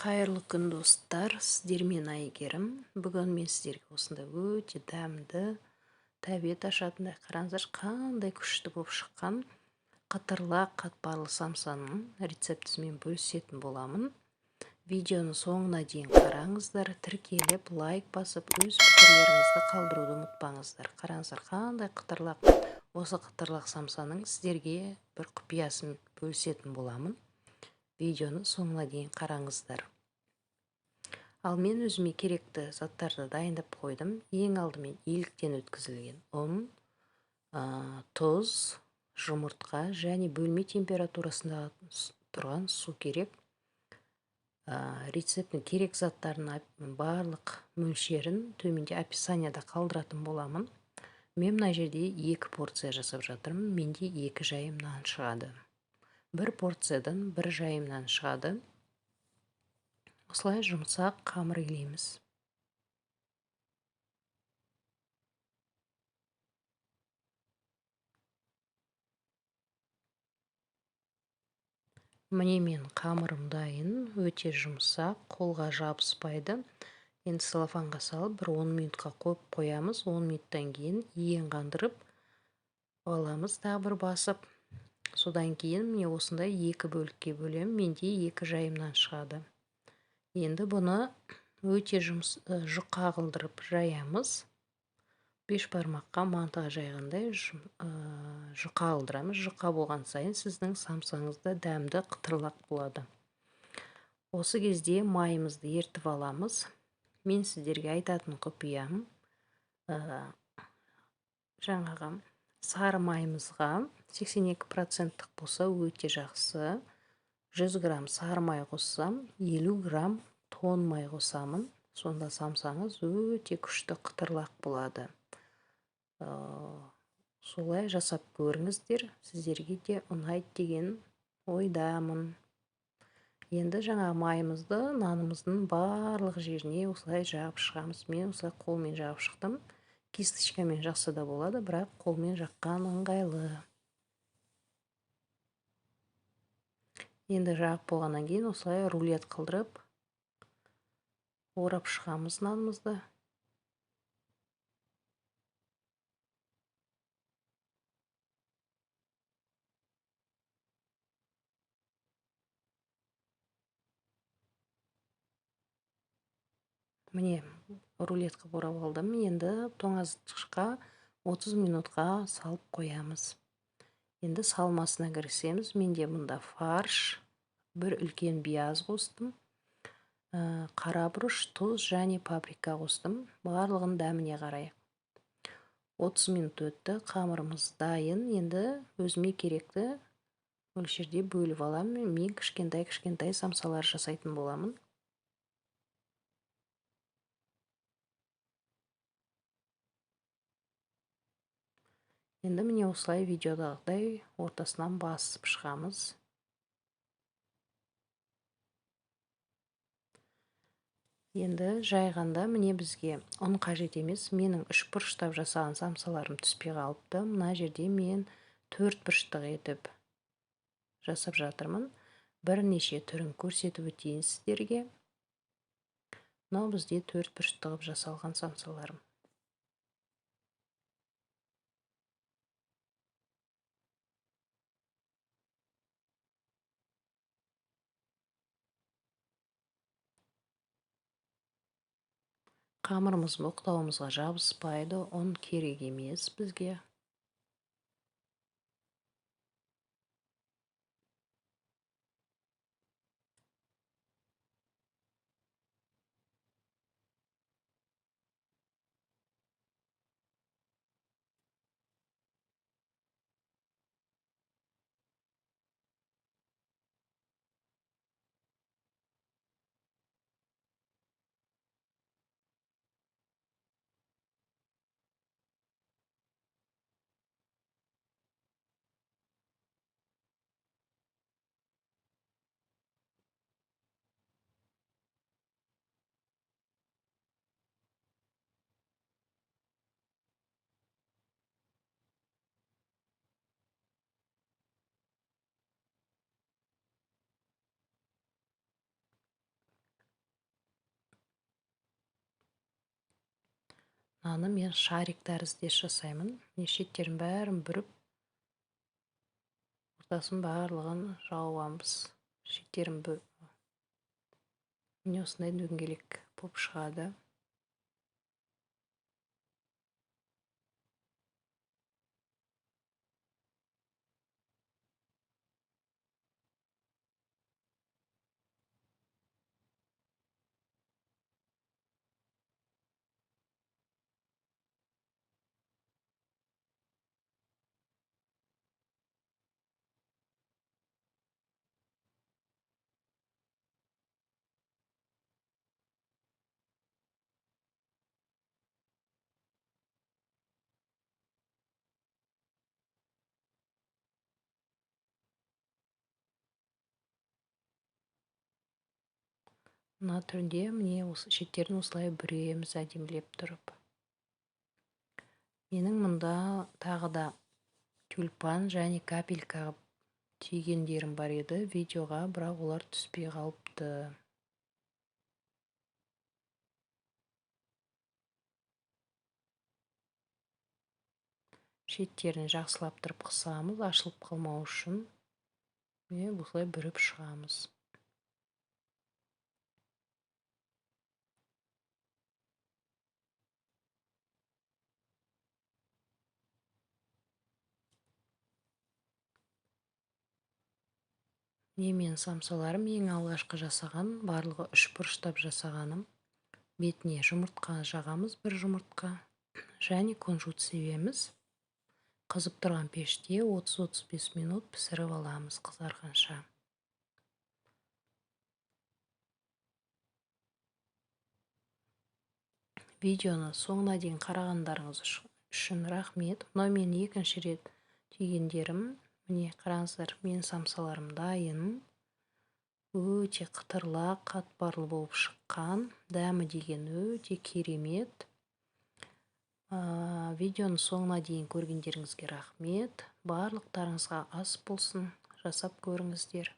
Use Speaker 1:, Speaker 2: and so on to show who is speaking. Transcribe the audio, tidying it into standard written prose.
Speaker 1: Қайырлы күн достар, сіздермен Айгерім. Бүгін мен сіздерге осындай өте дәмді, тәбет ашатындай, қараңыздар қандай күшті болып шыққан қытырлақ қатпарлы самсаның рецептісімен бөлісетін боламын. Видеоны соңына дейін қараңыздар, тіркеліп, лайк басып, өз пікірлеріңізді қалдыруды ұмытпаңыздар. Қараңыздар қандай қытырлақ, осы қытырлақ самсаның сіздерге бір құпиясын бөлісетін боламын. Видеоны соңына дейін қараңыздар. Ал мен өзіме керекті заттарды дайындап қойдым. Ең алдымен еліктен өткізілген ұн, тұз, жұмыртқа және бөлме температурасында тұрған су керек. Рецептің керек заттарын барлық мөлшерін төменде описанияда қалдыратын боламын. Мен мына жерде 2 порция жасап жатырмын. Менде 2 жайым нан шығады. 1 порциядан 1 жайым нан шығады. Осылай жұмсақ қамыр илейміз. Міне мен қамырым дайын, өте жұмсақ, қолға жабыспайды. Енді целлофанға салып, бір 10 минутқа қойып қоямыз. 10 минуттан кейін иен қандырып аламыз, тағы бір басып. Содан кейін міне осындай 2 бөлікке бөлем. Менде 2 жайымнан шығады. Енді бұны өте жұқа қылдырып жаямыз. 5 бармаққа мантыға жайғандай жұқа қылдырамыз. Жұқа болған сайын сіздің самсаңызда дәмді қытырлақ болады. Осы кезде майымызды ертіп аламыз. Мен сіздерге айтатын құпиям, жаңағы сары майымызға 82% болса өте жақсы. 100 грамм сары май қоссам, 50 грамм тоң май қосамын. Сонда самсаңыз өте күшті қытырлақ болады. Солай жасап көріңіздер, сіздерге де ұнайды деген ойдамын. Енді жаңағы майымызды нанымыздың барлық жеріне осылай жағып шығамыз. Мен осылай қолмен жағып шықтым. Кисточкамен жақса да болады, бірақ қолмен жаққан ыңғайлы. Енді жағып болғаннан кейін осылай рулет қылдырып орап шығамыз нанымызды. Міне рулет қылып орап алдым. Енді тоңазытқышқа 30 минутқа салып қоямыз. Енді салмасына кірісеміз. Менде мұнда фарш, бір үлкен пияз қостым, қара бұрыш, тұз және паприка қостым. Барлығын дәміне қарай. 30 минут өтті. Қамырымыз дайын. Енді өзіме керекті мөлшерде бөліп аламын. Мен кішкентай самсалар жасайтын боламын. Енді міне осылай видеодағыдай ортасынан басып шығамыз. Енді жайғанда міне бізге ұн қажет емес. Менің 3 бұрыштап жасаған самсаларым түспей қалыпты. Мына жерде мен 4 бұрыштық етіп жасап жатырмын. Бірнеше түрін көрсетіп өтейін сіздерге. Мынау бізде 4 бұрыштық жасалған самсаларым. Қамырымыз боқтауымызға жабыспайды, ұн керек емес бізге. Наны мен шарик тәріздес жасаймын. Міне шеттерін бәрін бүріп, ортасын барлығын жауамыз. Шеттерін міне осындай дөңгелек болып шығады. Мына түрінде міне осы шеттерін осылай бүреміз әдемілеп тұрып. Менің мұнда тағы да тюльпан және капелька түйгендерім бар еді видеоға, бірақ олар түспей қалыпты. Шеттерін жақсылап тұрып қысамыз, ашылып қалмау үшін. Міне осылай бүріп шығамыз. Мен самсаларым ең алғашқы жасаған, барлығы 3 бұрыштап жасағаным. Бетіне жұмыртқа жағамыз, 1 жұмыртқа, және кунжут себеміз. Қызып тұрған пеште 30-35 минут пісіріп аламыз қызарғанша. Видеоны соңына дейін қарағандарыңыз үшін рахмет. Мынау мен екінші рет түйгендерім. Міне қараңыздар, мен самсаларым дайын. Өте қытырлақ, қатпарлы болып шыққан. Дәмі деген өте керемет. Видеоны соңына дейін көргендеріңізге рахмет. Барлықтарыңызға ас болсын. Жасап көріңіздер.